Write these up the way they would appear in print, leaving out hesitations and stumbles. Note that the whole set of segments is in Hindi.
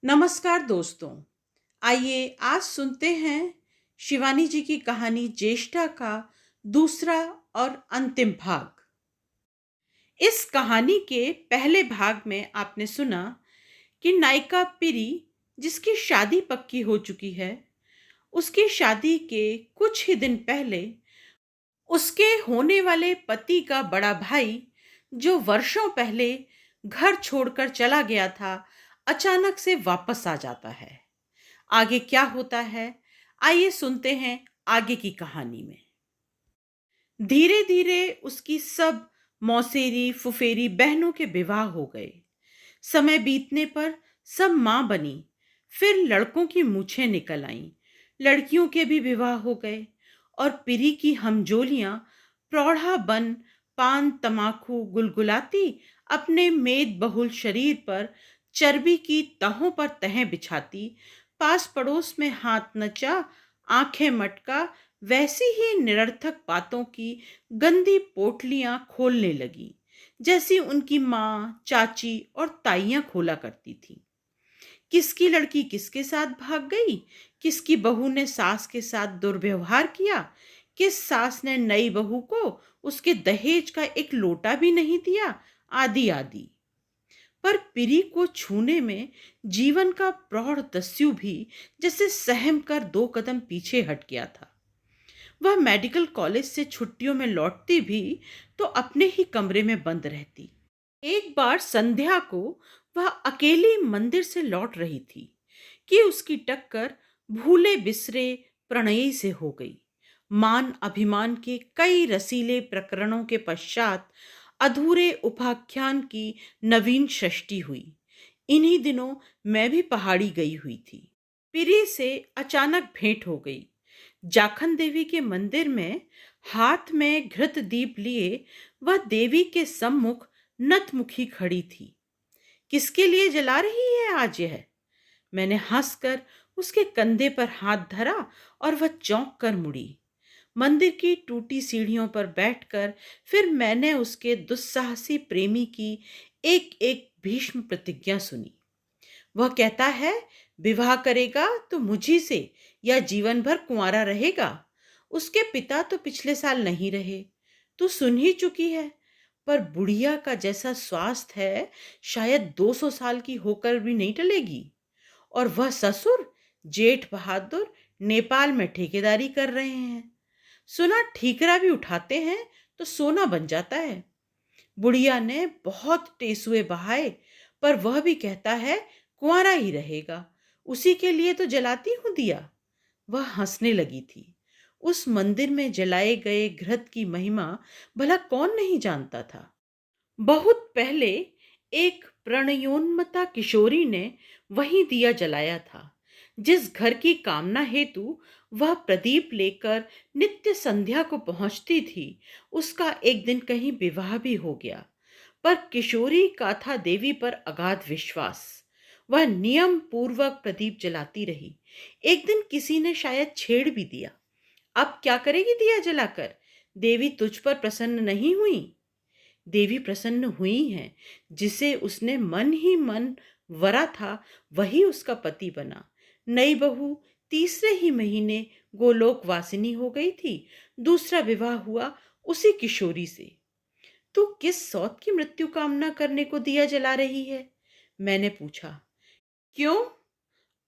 नमस्कार दोस्तों। आइए आज सुनते हैं शिवानी जी की कहानी ज्येष्ठा का दूसरा और अंतिम भाग। इस कहानी के पहले भाग में आपने सुना कि नायिका पिरी, जिसकी शादी पक्की हो चुकी है, उसकी शादी के कुछ ही दिन पहले उसके होने वाले पति का बड़ा भाई, जो वर्षों पहले घर छोड़कर चला गया था, अचानक से वापस आ जाता है। आगे क्या होता है, आइए सुनते हैं आगे की कहानी में। धीरे धीरे उसकी सब मौसेरी फुफेरी बहनों के विवाह हो गए। समय बीतने पर सब मां बनी। फिर लड़कों की मूछें निकल आईं। लड़कियों के भी विवाह हो गए और पिरी की हमजोलियां प्रौढ़ा बन पान तमाकू गुलगुलाती अपने मेद बहुल शरीर पर चर्बी की तहों पर तहें बिछाती, पास पड़ोस में हाथ नचा, आंखें मटका, वैसी ही निरर्थक बातों की गंदी पोटलियां खोलने लगी, जैसी उनकी माँ, चाची और ताइयां खोला करती थी। किसकी लड़की किसके साथ भाग गई, किसकी बहू ने सास के साथ दुर्व्यवहार किया, किस सास ने नई बहू को उसके दहेज का एक लोटा भी नहीं दिया, आदि आदि। पर पिरी को छूने में जीवन का प्रौढ़ दस्यु भी जैसे सहम कर दो कदम पीछे हट गया था। वह मेडिकल कॉलेज से छुट्टियों में लौटती भी तो अपने ही कमरे में बंद रहती। एक बार संध्या को वह अकेली मंदिर से लौट रही थी कि उसकी टक्कर भूले बिसरे प्रणयी से हो गई। मान अभिमान के कई रसीले प्रकरणों के पश्चात अधूरे उपाख्यान की नवीन सृष्टि हुई। इन्हीं दिनों मैं भी पहाड़ी गई हुई थी। पिरी से अचानक भेंट हो गई। जाखन देवी के मंदिर में हाथ में घृत दीप लिए वह देवी के सम्मुख नतमुखी खड़ी थी। किसके लिए जला रही है आज यह? मैंने हंसकर उसके कंधे पर हाथ धरा और वह चौंक कर मुड़ी। मंदिर की टूटी सीढ़ियों पर बैठकर फिर मैंने उसके दुस्साहसी प्रेमी की एक एक भीष्म प्रतिज्ञा सुनी। वह कहता है, विवाह करेगा तो मुझी से या जीवन भर कुंवारा रहेगा। उसके पिता तो पिछले साल नहीं रहे, तू सुन ही चुकी है। पर बुढ़िया का जैसा स्वास्थ्य है, शायद 200 साल की होकर भी नहीं टलेगी। और वह ससुर जेठ बहादुर नेपाल में ठेकेदारी कर रहे हैं। सुना ठीकरा भी उठाते हैं तो सोना बन जाता है। बुढ़िया ने बहुत टेसुए बहाए, पर वह भी कहता है कुंवारा ही रहेगा। उसी के लिए तो जलाती हूं दिया। वह हंसने लगी थी। उस मंदिर में जलाए गए घृत की महिमा भला कौन नहीं जानता था। बहुत पहले एक प्रणयोन्मता किशोरी ने वहीं दिया जलाया था। जिस घर की कामना हेतु वह प्रदीप लेकर नित्य संध्या को पहुंचती थी, उसका एक दिन कहीं विवाह भी हो गया। पर किशोरी का था देवी पर अगाध विश्वास। वह नियम पूर्वक प्रदीप जलाती रही। एक दिन किसी ने शायद छेड़ भी दिया। अब क्या करेगी दिया जलाकर? देवी तुझ पर प्रसन्न नहीं हुई? देवी प्रसन्न हुई हैं। जिसे उसने मन ही मन वरा था, वही उसका पति बना। नई बहू तीसरे ही महीने गोलोक वासिनी हो गई थी। दूसरा विवाह हुआ उसी किशोरी से। तू किस सौत की मृत्यु कामना करने को दिया जला रही है? मैंने पूछा। क्यों?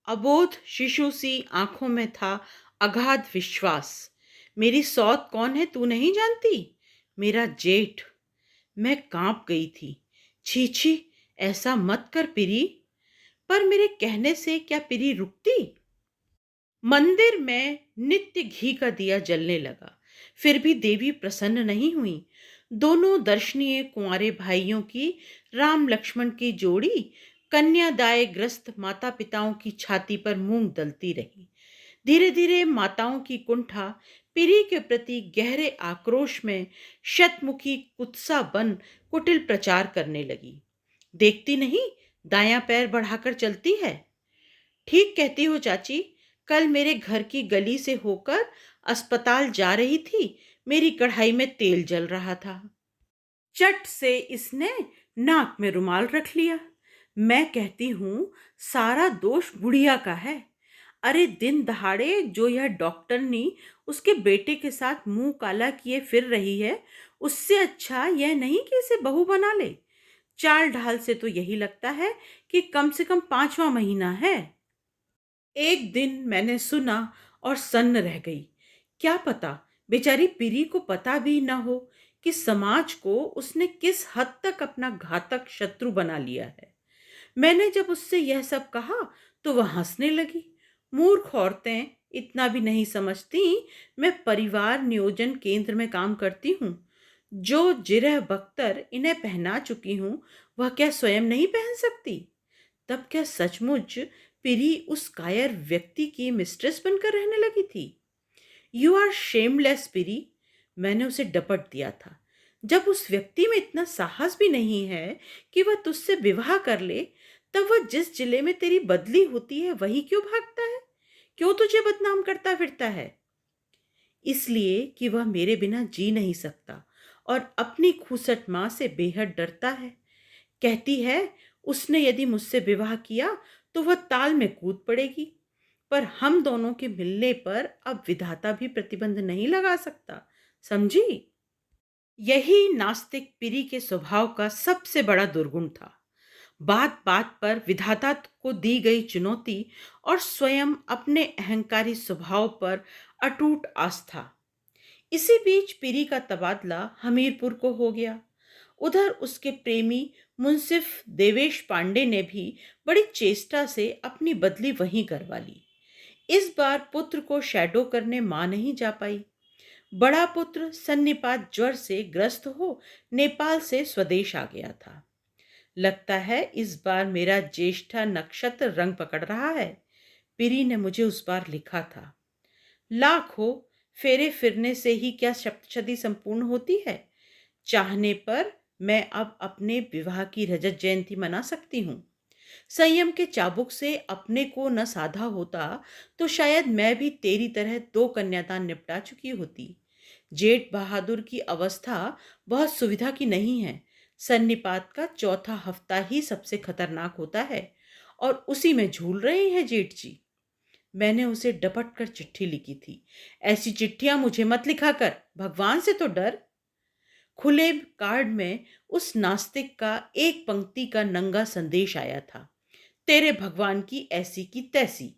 अबोध शिशु सी आंखों में था अगाध विश्वास। मेरी सौत कौन है तू नहीं जानती? मेरा जेठ। मैं कांप गई थी। छी छी, ऐसा मत कर पिरी। पर मेरे कहने से क्या पिरी रुकती? मंदिर में नित्य घी का दिया जलने लगा। फिर भी देवी प्रसन्न नहीं हुई। दोनों दर्शनीय कुंवारे भाइयों की, राम लक्ष्मण की जोड़ी कन्यादाय ग्रस्त माता पिताओं की छाती पर मूंग दलती रही। धीरे धीरे माताओं की कुंठा पिरी के प्रति गहरे आक्रोश में शतमुखी कुत्सा बन कुटिल प्रचार करने लगी। देखती नहीं, दायां पैर बढ़ाकर चलती है। ठीक कहती हो चाची। कल मेरे घर की गली से होकर अस्पताल जा रही थी, मेरी कढ़ाई में तेल जल रहा था। चट से इसने नाक में रुमाल रख लिया। मैं कहती हूँ सारा दोष बुढ़िया का है। अरे दिन दहाड़े जो यह डॉक्टरनी उसके बेटे के साथ मुंह काला किए फिर रही है, उससे अच्छा यह नहीं कि इसे बहू बना ले। चाल ढाल से तो यही लगता है कि कम से कम 5वां महीना है। एक दिन मैंने सुना और सन्न रह गई। क्या पता बेचारी पीरी को पता भी न हो कि समाज को उसने किस हद तक अपना घातक शत्रु बना लिया है। मैंने जब उससे यह सब कहा तो वह हंसने लगी। मूर्ख औरतें इतना भी नहीं समझती मैं परिवार नियोजन केंद्र में काम करती हूँ। जो जिरह बख्तर इन्हें पहना चुकी हूँ वह क्या स्वयं नहीं पहन सकती? तब क्या सचमुच पिरी उस कायर व्यक्ति की मिस्ट्रेस बनकर रहने लगी थी? यू आर शेमलेस पिरी, मैंने उसे डपट दिया था। जब उस व्यक्ति में इतना साहस भी नहीं है कि वह तुझसे विवाह कर ले, तब वह जिस जिले में तेरी बदली होती है वही क्यों भागता है? क्यों तुझे बदनाम करता फिरता है? इसलिए कि वह मेरे बिना जी नहीं सकता और अपनी खूसट माँ से बेहद डरता है। कहती है उसने यदि मुझसे विवाह किया तो वह ताल में कूद पड़ेगी। पर हम दोनों के मिलने पर अब विधाता भी प्रतिबंध नहीं लगा सकता, समझी? यही नास्तिक पीरी के स्वभाव का सबसे बड़ा दुर्गुण था। बात बात पर विधाता को दी गई चुनौती और स्वयं अपने अहंकारी स्वभाव पर अटूट आस्था। इसी बीच पीरी का तबादला हमीरपुर को हो गया। उधर उसके प्रेमी मुंसिफ देवेश पांडे ने भी बड़ी चेष्टा से अपनी बदली वहीं करवा ली। इस बार पुत्र को शैडो करने मां नहीं जा पाई। बड़ा पुत्र सन्निपात ज्वर से ग्रस्त हो नेपाल से स्वदेश आ गया था। लगता है इस बार मेरा ज्येष्ठा नक्षत्र रंग पकड़ रहा है, पिरी ने मुझे उस बार लिखा था। लाख हो, फेरे फिरने से ही क्या सप्तशती संपूर्ण होती है? चाहने पर मैं अब अपने विवाह की रजत जयंती मना सकती हूँ। संयम के चाबुक से अपने को न साधा होता तो शायद मैं भी तेरी तरह 2 कन्यादान निपटा चुकी होती। जेठ बहादुर की अवस्था बहुत सुविधा की नहीं है। सन्निपात का चौथा हफ्ता ही सबसे खतरनाक होता है और उसी में झूल रहे हैं जेठ जी। मैंने उसे डपट कर चिट्ठी लिखी थी। ऐसी चिट्ठियां मुझे मत लिखा कर, भगवान से तो डर। खुले कार्ड में उस नास्तिक का एक पंक्ति का नंगा संदेश आया था, तेरे भगवान की ऐसी की तैसी।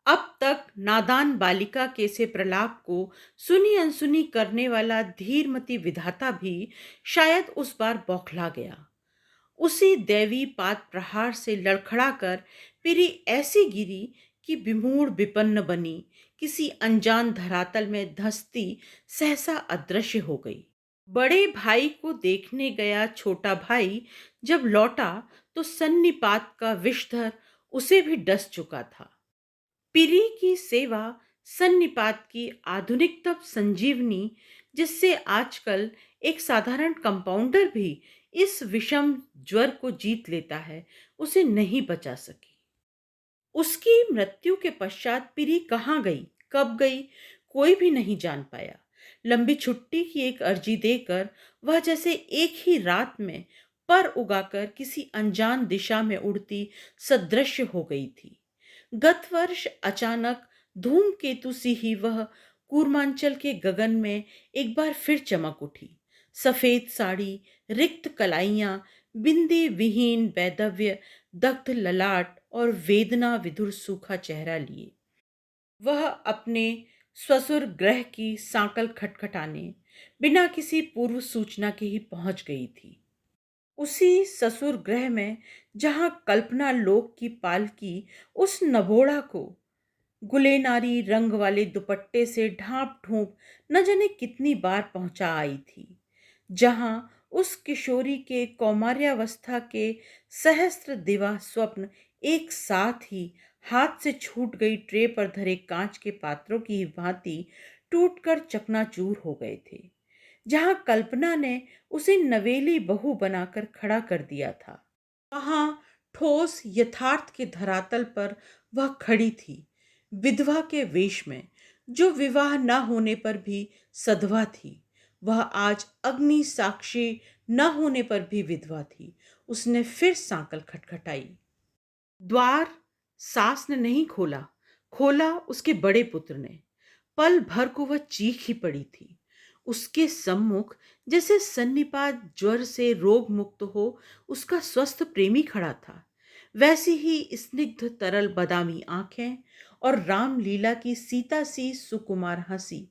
अब तक नादान बालिका के से प्रलाप को सुनी अनसुनी करने वाला धीरमती विधाता भी शायद उस बार बौखला गया। उसी दैवी पात प्रहार से लड़खड़ा कर पिरी ऐसी गिरी कि विमूढ़ विपन्न बनी, किसी अनजान धरातल में धंसती सहसा अदृश्य हो गई। बड़े भाई को देखने गया छोटा भाई जब लौटा तो सन्निपात का विषधर उसे भी डस चुका था। पीरी की सेवा सन्निपात की आधुनिकतम संजीवनी, जिससे आजकल एक साधारण कंपाउंडर भी इस विषम ज्वर को जीत लेता है, उसे नहीं बचा सकी। उसकी मृत्यु के पश्चात पीरी कहाँ गई, कब गई, कोई भी नहीं जान पाया। लंबी छुट्टी की एक अर्जी देकर वह जैसे एक ही रात में पर उगाकर किसी अनजान दिशा में उड़ती सदृश्य हो गई थी। गत वर्ष अचानक धूमकेतु सी ही वह कूर्मांचल के गगन में एक बार फिर चमक उठी। सफेद साड़ी, रिक्त कलाइयां, बिंदी विहीन वैदव्य, दग्ध ललाट और वेदना विधुर सूखा चेहरा लिए वह अपने ससुर ग्रह की सांकल खटखटाने बिना किसी पूर्व सूचना के ही पहुंच गई थी। उसी ससुर ग्रह में जहां कल्पना लोक की पालकी उस नभोड़ा को गुलेनारी रंग वाले दुपट्टे से ढांप ढूंप न जाने कितनी बार पहुंचा आई थी। जहां उस किशोरी के कौमार्यावस्था के सहस्त्र दिवा स्वप्न एक साथ ही हाथ से छूट गई ट्रे पर धरे कांच के पात्रों की भांति टूटकर चकनाचूर हो गए थे। जहां कल्पना ने उसे नवेली बहू बनाकर खड़ा कर दिया था, वहां ठोस यथार्थ के धरातल पर वह खड़ी थी, विधवा के वेश में, जो विवाह न होने पर भी सधवा थी। वह आज अग्नि साक्षी न होने पर भी विधवा थी। उसने फिर सांकल खटखटाई। द्वार सास ने नहीं खोला, खोला उसके बड़े पुत्र ने। पल भर को वह चीख ही पड़ी थी। उसके सम्मुख जैसे सन्निपात ज्वर से रोग मुक्त हो उसका स्वस्थ प्रेमी खड़ा था। वैसी ही स्निग्ध तरल बादामी आंखें और रामलीला की सीता सी सुकुमार हंसी।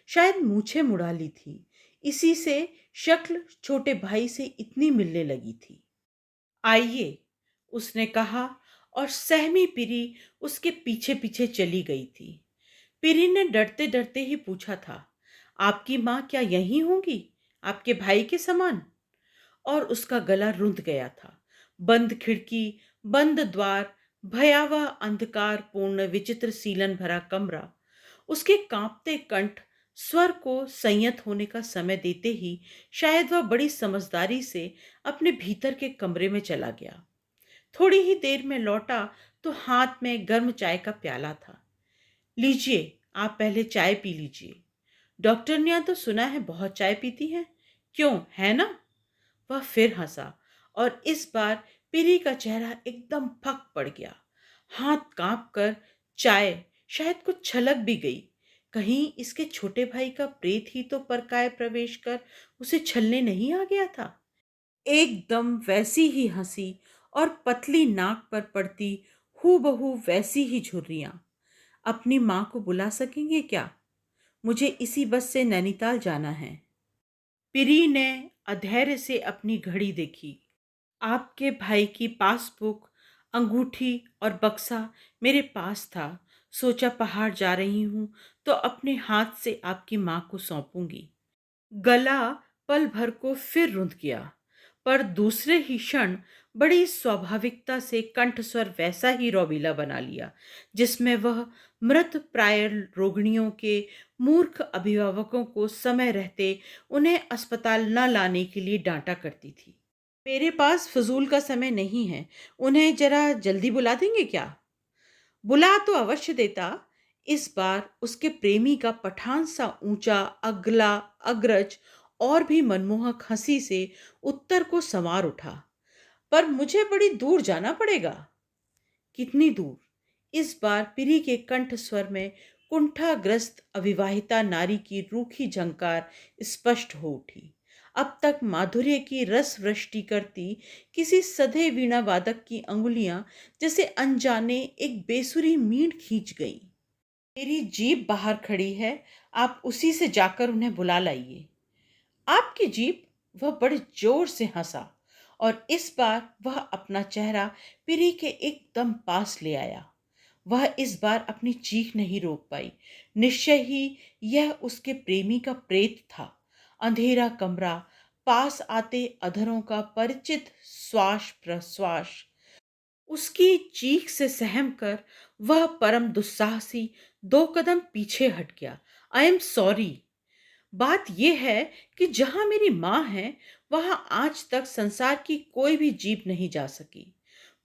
शायद मूछें मुड़ा ली थी, इसी से शक्ल छोटे भाई से इतनी मिलने लगी थी। आइए, उसने कहा, और सहमी पिरी उसके पीछे पीछे चली गई थी। पिरी ने डरते डरते ही पूछा था, आपकी माँ क्या यहीं होंगी, आपके भाई के समान? और उसका गला रुंध गया था। बंद खिड़की, बंद द्वार, भयावह अंधकार पूर्ण विचित्र सीलन भरा कमरा। उसके कांपते कंठ स्वर को संयत होने का समय देते ही शायद वह बड़ी समझदारी से अपने भीतर के कमरे में चला गया। थोड़ी ही देर में लौटा तो हाथ में गर्म चाय का प्याला था। लीजिए, आप पहले चाय पी लीजिए। डॉक्टर ने तो सुना है बहुत चाय पीती हैं। क्यों, है ना? वह फिर हंसा और इस बार पीरी का चेहरा एकदम फक पड़ गया। हाथ कांप कर चाय शायद कुछ छलक भी गई। कहीं इसके छोटे भाई का प्रेत ही तो परकाय प्रवेश कर उसे छलने नहीं आ गया था। एकदम वैसी ही हंसी और पतली नाक पर पड़ती हूबहू वैसी ही झुर्रियां। अपनी मां को बुला सकेंगे क्या? मुझे इसी बस से नैनीताल जाना है। पिरी ने अधैर्य से अपनी घड़ी देखी। आपके भाई की पासबुक, अंगूठी और बक्सा मेरे पास था। सोचा पहाड़ जा रही हूं तो अपने हाथ से आपकी मां को सौंपूंगी। गला पल भर को फिर रुंध गया, पर दूसरे ही क्षण बड़ी स्वाभाविकता से कंठस्वर वैसा ही रौबीला बना लिया जिसमें वह मृत प्राय रोगिणियों के मूर्ख अभिभावकों को समय रहते उन्हें अस्पताल न लाने के लिए डांटा करती थी। मेरे पास फजूल का समय नहीं है, उन्हें जरा जल्दी बुला देंगे क्या? बुला तो अवश्य देता। इस बार उसके प्रेमी का पठान सा ऊंचा अगला अग्रज और भी मनमोहक हंसी से उत्तर को संवार उठा। पर मुझे बड़ी दूर जाना पड़ेगा। कितनी दूर? इस बार पिरी के कंठ स्वर में कुंठाग्रस्त अविवाहिता नारी की रूखी झंकार स्पष्ट हो उठी। अब तक माधुर्य की रस वृष्टि करती किसी सधे वीणा वादक की अंगुलियां जैसे अनजाने एक बेसुरी मींड़ खींच गई। मेरी जीप बाहर खड़ी है, आप उसी से जाकर उन्हें बुला लाइए। आपकी जीप? वह बड़े जोर से हंसा और इस बार वह अपना चेहरा पिरी के एकदम पास ले आया। वह इस बार अपनी चीख नहीं रोक पाई। निश्चय ही यह उसके प्रेमी का प्रेत था। अंधेरा कमरा, पास आते अधरों का परिचित श्वास प्रश्वास। उसकी चीख से सहम कर वह परम दुस्साहसी 2 कदम पीछे हट गया। I am sorry. बात यह है कि जहां मेरी मां है वहां आज तक संसार की कोई भी जीप नहीं जा सकी।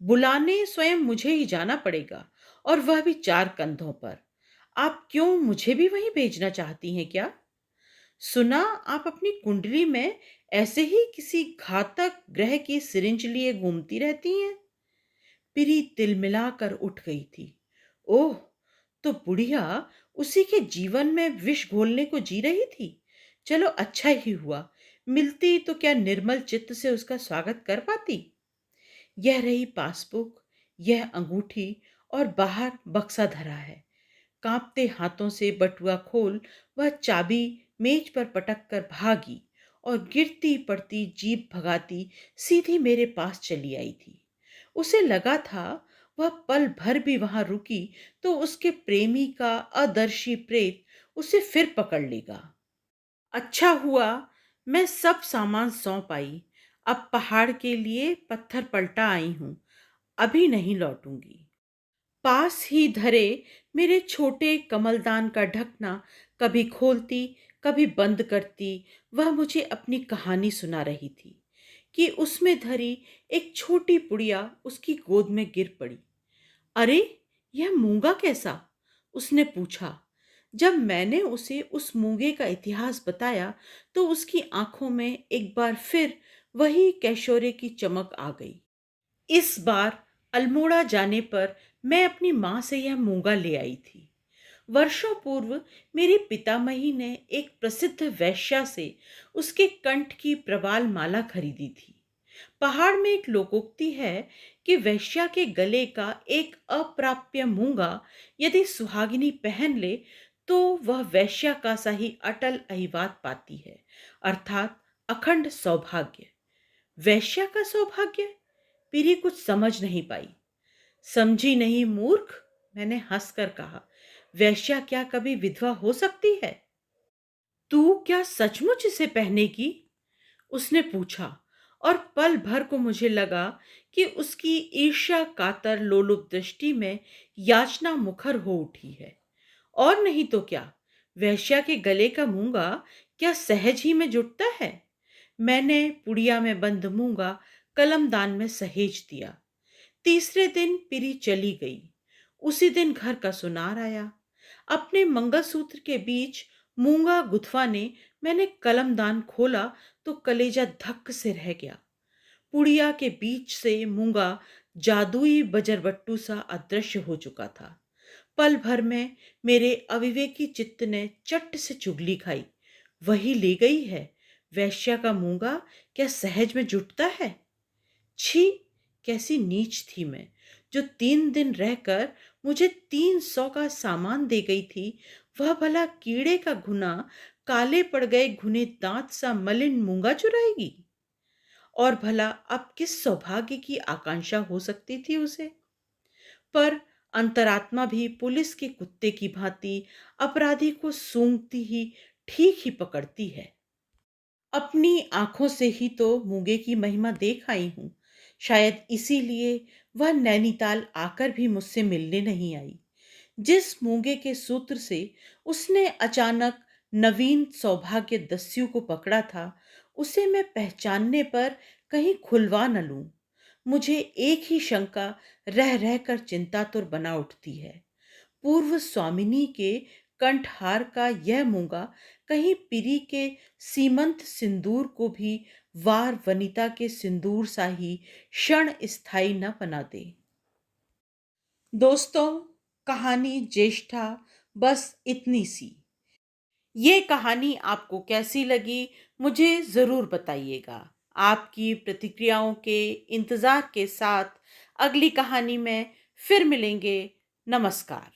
बुलाने स्वयं मुझे ही जाना पड़ेगा, और वह भी 4 कंधों पर। आप क्यों मुझे भी वहीं भेजना चाहती हैं क्या? सुना आप अपनी कुंडली में ऐसे ही किसी घातक ग्रह की सिरिंज लिए घूमती रहती हैं। पिरी तिलमिलाकर उठ गई थी। ओह, तो बुढ़िया उसी के जीवन में विष घोलने को जी रही थी। चलो अच्छा ही हुआ, मिलती तो क्या निर्मल चित्त से उसका स्वागत कर पाती। यह रही पासबुक, यह अंगूठी, और बाहर बक्सा धरा है। कांपते हाथों से बटुआ खोल वह चाबी मेज पर पटक कर भागी और गिरती पड़ती जीप भगाती सीधी मेरे पास चली आई थी। उसे लगा था वह पल भर भी वहां रुकी तो उसके प्रेमी का अदर्शी प्रेत उसे फिर पकड़ लेगा। अच्छा हुआ मैं सब सामान सौंप आई। अब पहाड़ के लिए पत्थर पलटा आई हूं, अभी नहीं लौटूंगी। पास ही धरे मेरे छोटे कमलदान का ढकना कभी खोलती कभी बंद करती वह मुझे अपनी कहानी सुना रही थी कि उसमें धरी एक छोटी पुड़िया उसकी गोद में गिर पड़ी। अरे, यह मूंगा कैसा? उसने पूछा। जब मैंने उसे उस मूंगे का इतिहास बताया तो उसकी आंखों में एक बार फिर वही कैशोरे की चमक आ गई। इस बार अल्मोड़ा जाने पर मैं अपनी माँ से यह मूंगा ले आई थी। वर्षों पूर्व मेरी पितामही ने एक प्रसिद्ध वैश्या से उसके कंठ की प्रवाल माला खरीदी थी। पहाड़ में एक लोकोक्ति है कि वैश्या के गले का एक अप्राप्य मूंगा यदि सुहागिनी पहन ले तो वह वैश्या का सा ही अटल अहिवाद पाती है, अर्थात अखंड सौभाग्य। वैश्या का सौभाग्य? पीरी कुछ समझ नहीं पाई। समझी नहीं मूर्ख, मैंने हंसकर कहा। वैश्या क्या कभी विधवा हो सकती है? तू क्या सचमुच इसे पहनेगी? उसने पूछा, और पल भर को मुझे लगा कि उसकी ईर्ष्या कातर लोलुप दृष्टि में याचना मुखर हो उठी है। और नहीं तो क्या, वैश्या के गले का मूंगा क्या सहज ही में जुटता है? मैंने पुड़िया में बंद मूंगा कलमदान में सहेज दिया। तीसरे दिन पिरी चली गई। उसी दिन घर का सुनार आया। अपने मंगलसूत्र के बीच मूंगा गुथवाने मैंने कलमदान खोला तो कलेजा धक्क से रह गया। पुड़िया के बीच से मूंगा जादुई बजरबट्टू सा अदृश्य हो चुका था। पल भर में मेरे अविवेकी चित्त ने चट से चुगली खाई। वही ले गई है। वैश्या का मूंगा क्या सहज में जुटता है? छी! कैसी नीच थी मैं, जो 3 दिन रहकर मुझे 300 का सामान दे गई थी। वह भला कीड़े का घुना, काले पड़ गए घुने दांत सा मलिन मूंगा चुराएगी? और भला अब किस सौभाग्य की आकांक्षा हो सकती थी उसे? पर अंतरात्मा भी पुलिस के कुत्ते की भांति अपराधी को सूंघती ही ठीक ही पकड़ती है। अपनी आंखों से ही तो मूंगे की महिमा देख आई हूं। शायद इसीलिए वह नैनीताल आकर भी मुझसे मिलने नहीं आई। जिस मूंगे के सूत्र से उसने अचानक नवीन सौभाग्य दस्यु को पकड़ा था, उसे मैं पहचानने पर कहीं खुलवा न लूं। मुझे एक ही शंका रह रहकर चिंतातुर बना उठती है। पूर्व स्वामिनी के कंठहार का यह मूंगा कहीं पिरी के सीमंत सिंदूर को भी वार वनिता के सिंदूर सा ही क्षण स्थायी न बना दे। दोस्तों, कहानी ज्येष्ठा बस इतनी सी। ये कहानी आपको कैसी लगी मुझे ज़रूर बताइएगा। आपकी प्रतिक्रियाओं के इंतज़ार के साथ अगली कहानी में फिर मिलेंगे। नमस्कार।